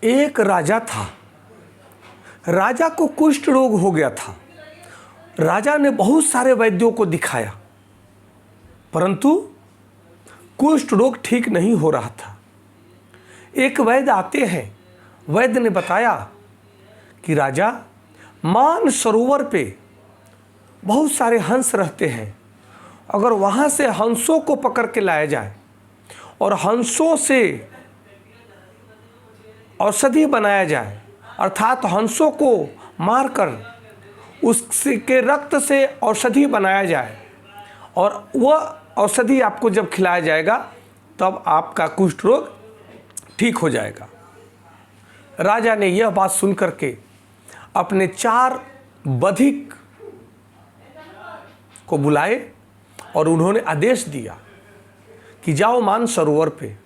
एक राजा था। राजा को कुष्ठ रोग हो गया था। राजा ने बहुत सारे वैद्यों को दिखाया, परंतु कुष्ठ रोग ठीक नहीं हो रहा था। एक वैद्य आते हैं। वैद्य ने बताया कि राजा, मान सरोवर पे बहुत सारे हंस रहते हैं। अगर वहाँ से हंसों को पकड़ के लाया जाए और हंसों से औषधि बनाया जाए, अर्थात हंसों को मारकर उसके रक्त से औषधि बनाया जाए और वह औषधि आपको जब खिलाया जाएगा तब आपका कुष्ठ रोग ठीक हो जाएगा। राजा ने यह बात सुन करके अपने 4 बधिक को बुलाए और उन्होंने आदेश दिया कि जाओ मान सरोवर पे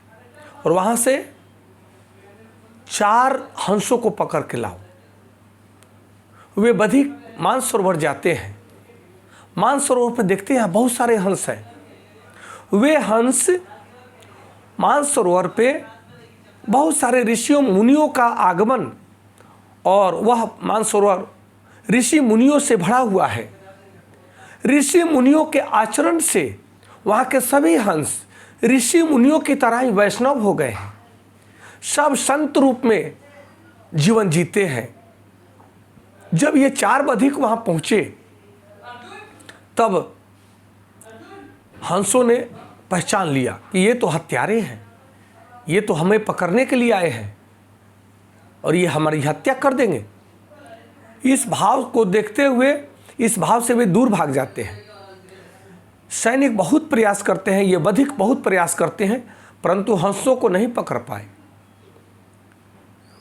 और वहाँ से 4 हंसों को पकड़ के लाओ। वे बधिक मानसरोवर जाते हैं। मानसरोवर पर देखते हैं बहुत सारे हंस हैं। वे हंस मानसरोवर पे बहुत सारे ऋषियों मुनियों का आगमन, और वह मानसरोवर ऋषि मुनियों से भरा हुआ है। ऋषि मुनियों के आचरण से वहाँ के सभी हंस ऋषि मुनियों की तरह ही वैष्णव हो गए हैं। सब संत रूप में जीवन जीते हैं। जब ये 4 बधिक वहाँ पहुँचे तब हंसों ने पहचान लिया कि ये तो हत्यारे हैं, ये तो हमें पकड़ने के लिए आए हैं और ये हमारी हत्या कर देंगे। इस भाव को देखते हुए इस भाव से वे दूर भाग जाते हैं। सैनिक बहुत प्रयास करते हैं, ये बधिक बहुत प्रयास करते हैं, परंतु हंसों को नहीं पकड़ पाए।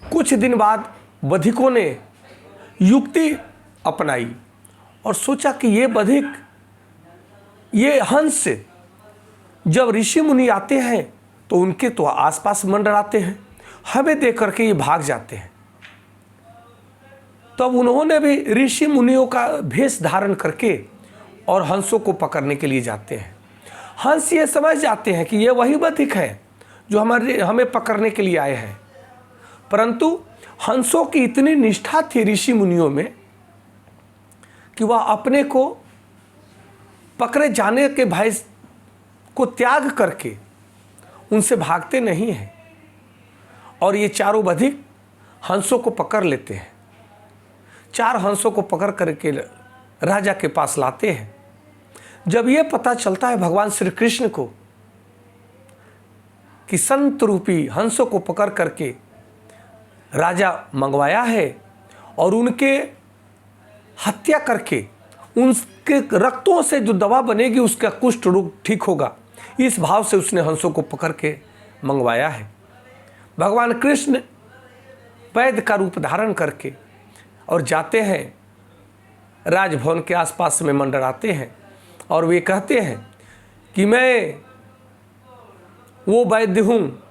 कुछ दिन बाद बधिकों ने युक्ति अपनाई और सोचा कि ये बधिक, ये हंस जब ऋषि मुनि आते हैं तो उनके तो आसपास मंडराते हैं, हमें देख करके ये भाग जाते हैं। तब उन्होंने भी ऋषि मुनियों का भेष धारण करके और हंसों को पकड़ने के लिए जाते हैं। हंस ये समझ जाते हैं कि ये वही बधिक है जो हमें पकड़ने के लिए आए हैं, परंतु हंसों की इतनी निष्ठा थी ऋषि मुनियों में कि वह अपने को पकड़े जाने के भय को त्याग करके उनसे भागते नहीं हैं और ये चारों बधिक हंसों को पकड़ लेते हैं। 4 हंसों को पकड़ करके राजा के पास लाते हैं। जब ये पता चलता है भगवान श्री कृष्ण को कि संत रूपी हंसों को पकड़ करके राजा मंगवाया है और उनके हत्या करके उनके रक्तों से जो दवा बनेगी उसका कुष्ठ रोग ठीक होगा, इस भाव से उसने हंसों को पकड़ के मंगवाया है। भगवान कृष्ण वैद्य का रूप धारण करके और जाते हैं, राजभवन के आसपास में मंडराते हैं और वे कहते हैं कि मैं वो वैद्य हूँ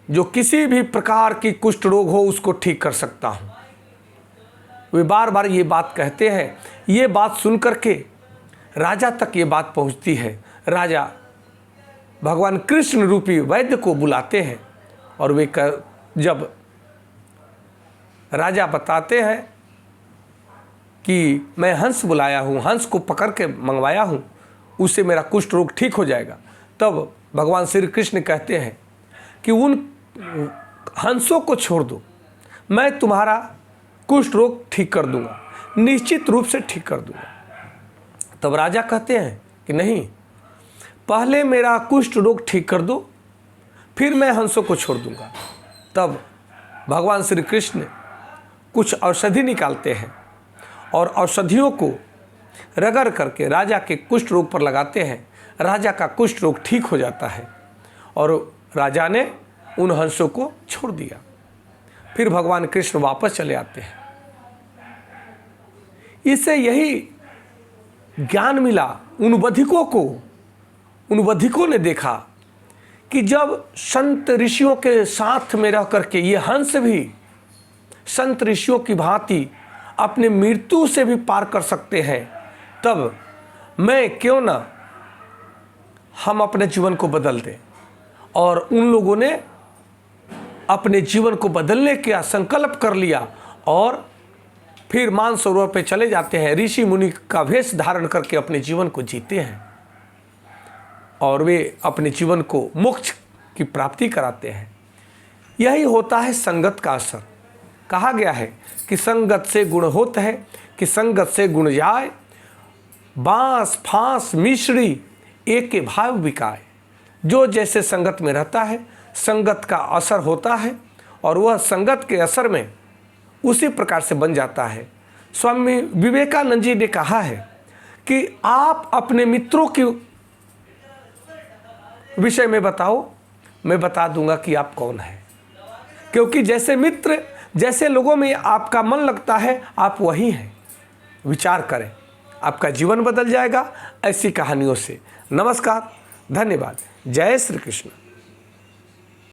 जो किसी भी प्रकार की कुष्ठ रोग हो उसको ठीक कर सकता हूँ। वे बार बार ये बात कहते हैं। ये बात सुन करके राजा तक ये बात पहुँचती है। राजा भगवान कृष्ण रूपी वैद्य को बुलाते हैं और वे जब राजा बताते हैं कि मैं हंस बुलाया हूँ, हंस को पकड़ के मंगवाया हूँ, उससे मेरा कुष्ठ रोग ठीक हो जाएगा, तब भगवान श्री कृष्ण कहते हैं कि उन हंसों को छोड़ दो, मैं तुम्हारा कुष्ठ रोग ठीक कर दूंगा, निश्चित रूप से ठीक कर दूंगा। तब राजा कहते हैं कि नहीं, पहले मेरा कुष्ठ रोग ठीक कर दो, फिर मैं हंसों को छोड़ दूंगा। तब भगवान श्री कृष्ण कुछ औषधि निकालते हैं और औषधियों को रगड़ करके राजा के कुष्ठ रोग पर लगाते हैं। राजा का कुष्ठ रोग ठीक हो जाता है और राजा ने उन हंसों को छोड़ दिया। फिर भगवान कृष्ण वापस चले आते हैं। इससे यही ज्ञान मिला उन बधिकों को। उन बधिकों ने देखा कि जब संत ऋषियों के साथ में रह करके ये हंस भी संत ऋषियों की भांति अपने मृत्यु से भी पार कर सकते हैं, तब मैं क्यों ना हम अपने जीवन को बदल दें। और उन लोगों ने अपने जीवन को बदलने का संकल्प कर लिया और फिर मानसरोवर पे चले जाते हैं, ऋषि मुनि का वेश धारण करके अपने जीवन को जीते हैं और वे अपने जीवन को मोक्ष की प्राप्ति कराते हैं। यही होता है संगत का असर। कहा गया है कि संगत से गुण होता है, कि संगत से गुण जाए, बांस फांस मिश्री एक के भाव बिकाए। जो जैसे संगत में रहता है, संगत का असर होता है और वह संगत के असर में उसी प्रकार से बन जाता है। स्वामी विवेकानंद जी ने कहा है कि आप अपने मित्रों के विषय में बताओ, मैं बता दूंगा कि आप कौन है। क्योंकि जैसे मित्र, जैसे लोगों में आपका मन लगता है, आप वही हैं। विचार करें, आपका जीवन बदल जाएगा ऐसी कहानियों से। नमस्कार, धन्यवाद। जय श्री कृष्ण।